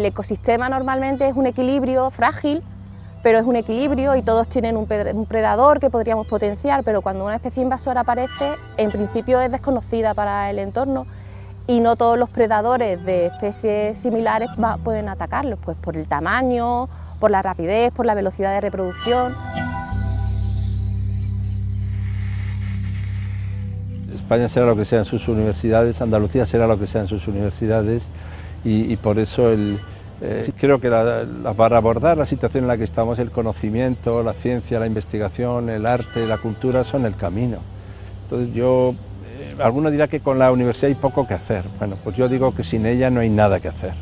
ecosistema normalmente es un equilibrio frágil, pero es un equilibrio y todos tienen un predador que podríamos potenciar, pero cuando una especie invasora aparece, en principio es desconocida para el entorno y no todos los predadores de especies similares pueden atacarlos, pues por el tamaño, por la rapidez, por la velocidad de reproducción. España será lo que sea en sus universidades, Andalucía será lo que sea en sus universidades y por eso creo que para abordar la situación en la que estamos, el conocimiento, la ciencia, la investigación, el arte, la cultura son el camino. Entonces alguno dirá que con la universidad hay poco que hacer. Bueno, pues yo digo que sin ella no hay nada que hacer.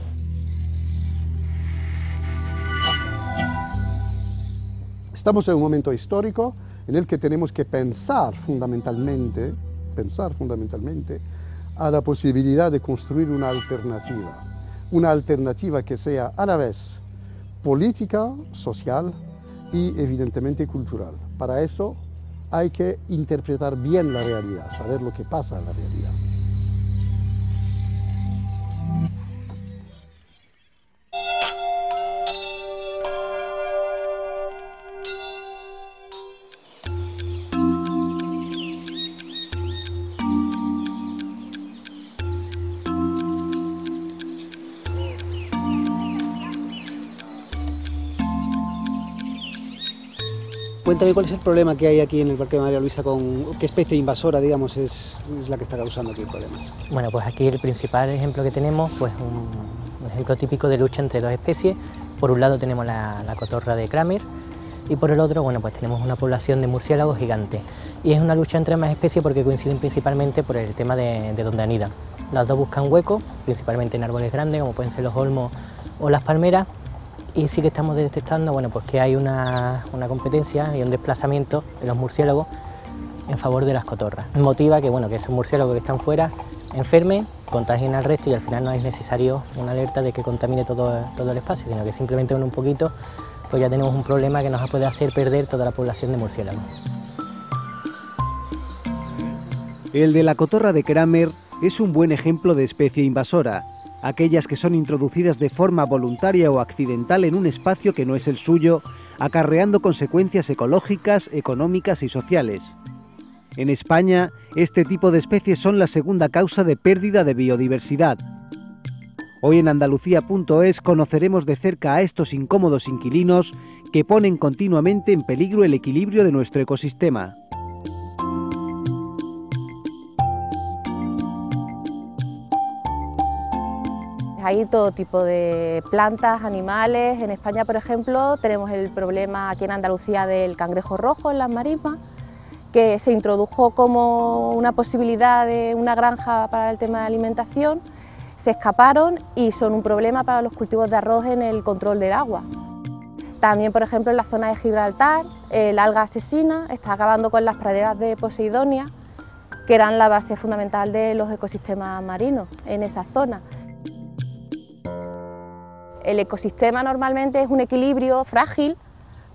Estamos en un momento histórico en el que tenemos que pensar fundamentalmente a la posibilidad de construir una alternativa que sea a la vez política, social y evidentemente cultural. Para eso hay que interpretar bien la realidad, saber lo que pasa en la realidad. Cuéntame cuál es el problema que hay aquí en el Parque de María Luisa, con qué especie invasora, digamos, es la que está causando aquí problemas. Bueno, pues aquí el principal ejemplo que tenemos, pues un ejemplo típico de lucha entre dos especies. Por un lado tenemos la cotorra de Kramer y por el otro, bueno, pues tenemos una población de murciélagos gigantes. Y es una lucha entre ambas especies porque coinciden principalmente por el tema de donde anidan. Las dos buscan huecos, principalmente en árboles grandes, como pueden ser los olmos o las palmeras. Y sí que estamos detectando, bueno, pues que hay una competencia y un desplazamiento de los murciélagos en favor de las cotorras. Motiva que, bueno, que esos murciélagos que están fuera enfermen, contagien al resto y al final no es necesario una alerta de que contamine todo el espacio, sino que simplemente con un poquito pues ya tenemos un problema que nos puede hacer perder toda la población de murciélagos. El de la cotorra de Kramer es un buen ejemplo de especie invasora, aquellas que son introducidas de forma voluntaria o accidental en un espacio que no es el suyo, acarreando consecuencias ecológicas, económicas y sociales. En España, este tipo de especies son la segunda causa de pérdida de biodiversidad. Hoy en Andalucía.es conoceremos de cerca a estos incómodos inquilinos que ponen continuamente en peligro el equilibrio de nuestro ecosistema. Hay todo tipo de plantas, animales. En España, por ejemplo, tenemos el problema aquí en Andalucía del cangrejo rojo en las marismas, que se introdujo como una posibilidad de una granja para el tema de alimentación, se escaparon y son un problema para los cultivos de arroz en el control del agua. También, por ejemplo, en la zona de Gibraltar, el alga asesina está acabando con las praderas de Posidonia, que eran la base fundamental de los ecosistemas marinos en esa zona. El ecosistema normalmente es un equilibrio frágil,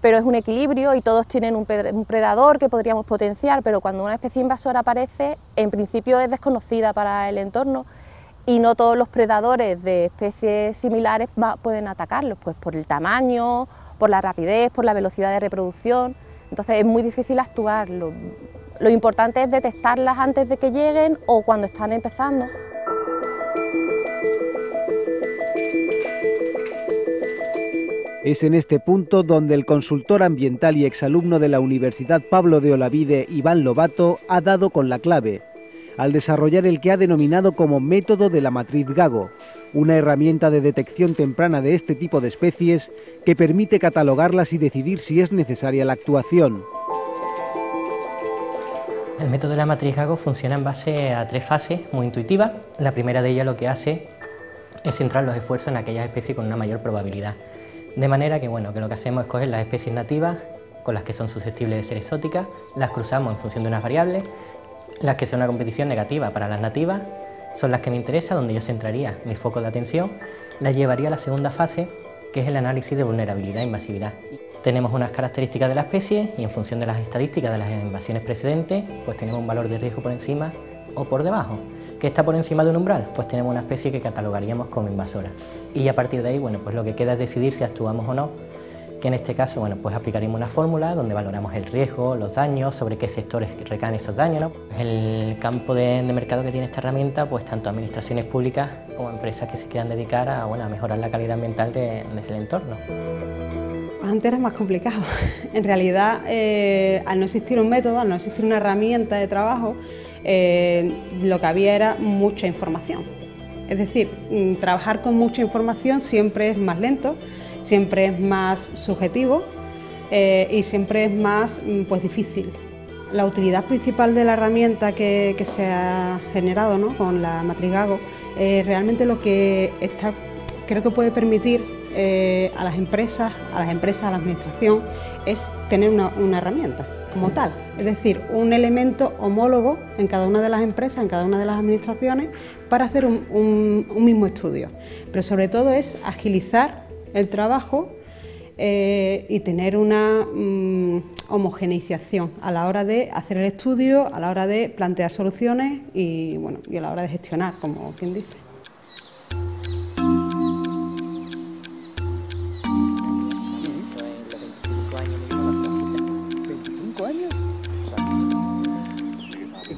pero es un equilibrio y todos tienen un predador que podríamos potenciar, pero cuando una especie invasora aparece, en principio es desconocida para el entorno y no todos los predadores de especies similares pueden atacarlos, pues por el tamaño, por la rapidez, por la velocidad de reproducción. Entonces es muy difícil actuar. Lo importante es detectarlas antes de que lleguen o cuando están empezando. Es en este punto donde el consultor ambiental y exalumno de la Universidad Pablo de Olavide, Iván Lobato, ha dado con la clave, al desarrollar el que ha denominado como método de la matriz GAGO, una herramienta de detección temprana de este tipo de especies que permite catalogarlas y decidir si es necesaria la actuación. El método de la matriz GAGO funciona en base a 3 fases muy intuitivas. La primera de ellas lo que hace es centrar los esfuerzos en aquellas especies con una mayor probabilidad. De manera que, bueno, que lo que hacemos es coger las especies nativas con las que son susceptibles de ser exóticas, las cruzamos en función de unas variables, las que son una competición negativa para las nativas son las que me interesan, donde yo centraría mi foco de atención, las llevaría a la segunda fase, que es el análisis de vulnerabilidad e invasividad. Tenemos unas características de la especie y en función de las estadísticas de las invasiones precedentes, pues tenemos un valor de riesgo por encima o por debajo. ¿Qué está por encima de un umbral? Pues tenemos una especie que catalogaríamos como invasora. Y a partir de ahí, bueno, pues lo que queda es decidir si actuamos o no, que en este caso, bueno, pues aplicaríamos una fórmula donde valoramos el riesgo, los daños, sobre qué sectores recaen esos daños, ¿no? El campo de mercado que tiene esta herramienta, pues tanto administraciones públicas como empresas que se quieran dedicar a, bueno, a mejorar la calidad ambiental del entorno. Antes era más complicado. En realidad, al no existir un método, al no existir una herramienta de trabajo, lo que había era mucha información. Es decir, trabajar con mucha información siempre es más lento, siempre es más subjetivo y siempre es más pues difícil. La utilidad principal de la herramienta que se ha generado, ¿no?, con la matriz GAGO, realmente lo que creo que puede permitir a las empresas, a la administración, es tener una herramienta como tal, es decir, un elemento homólogo en cada una de las empresas, en cada una de las administraciones, para hacer un mismo estudio. Pero sobre todo es agilizar el trabajo y tener una homogeneización a la hora de hacer el estudio, a la hora de plantear soluciones y, bueno, y a la hora de gestionar, como quien dice.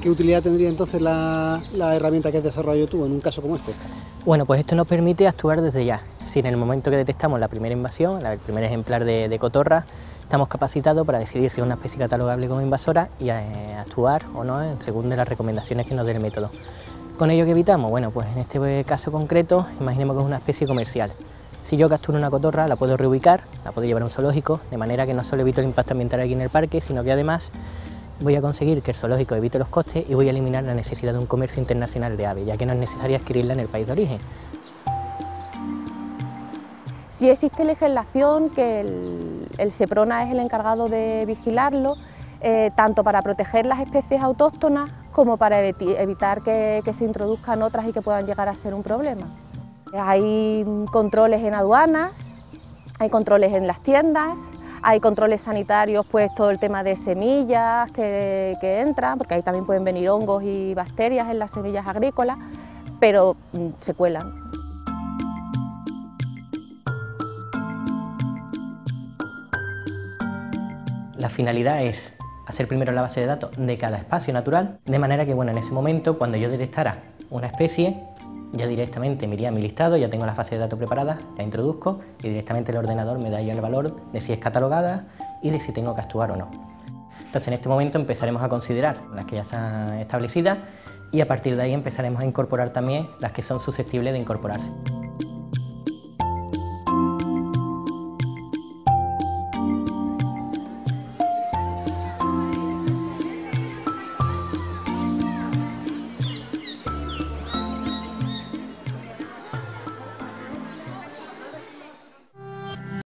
¿Qué utilidad tendría entonces la herramienta que has desarrollado tú en un caso como este? Bueno, pues esto nos permite actuar desde ya. Si en el momento que detectamos la primera invasión, el primer ejemplar de cotorra, estamos capacitados para decidir si es una especie catalogable como invasora y actuar o no según de las recomendaciones que nos dé el método. ¿Con ello qué evitamos? Bueno, pues en este caso concreto, imaginemos que es una especie comercial. Si yo capturo una cotorra, la puedo reubicar, la puedo llevar a un zoológico, de manera que no solo evito el impacto ambiental aquí en el parque, sino que además voy a conseguir que el zoológico evite los costes y voy a eliminar la necesidad de un comercio internacional de aves, ya que no es necesario adquirirla en el país de origen. Sí existe legislación que el SEPRONA es el encargado de vigilarlo, tanto para proteger las especies autóctonas como para evitar que se introduzcan otras y que puedan llegar a ser un problema. Hay controles en aduanas, hay controles en las tiendas, hay controles sanitarios, pues todo el tema de semillas que entran, porque ahí también pueden venir hongos y bacterias en las semillas agrícolas, pero se cuelan. La finalidad es hacer primero la base de datos de cada espacio natural, de manera que, bueno, en ese momento, cuando yo detectara una especie, ya directamente me iría a mi listado, ya tengo la base de datos preparada, la introduzco y directamente el ordenador me da ya el valor de si es catalogada y de si tengo que actuar o no. Entonces en este momento empezaremos a considerar las que ya están establecidas y a partir de ahí empezaremos a incorporar también las que son susceptibles de incorporarse.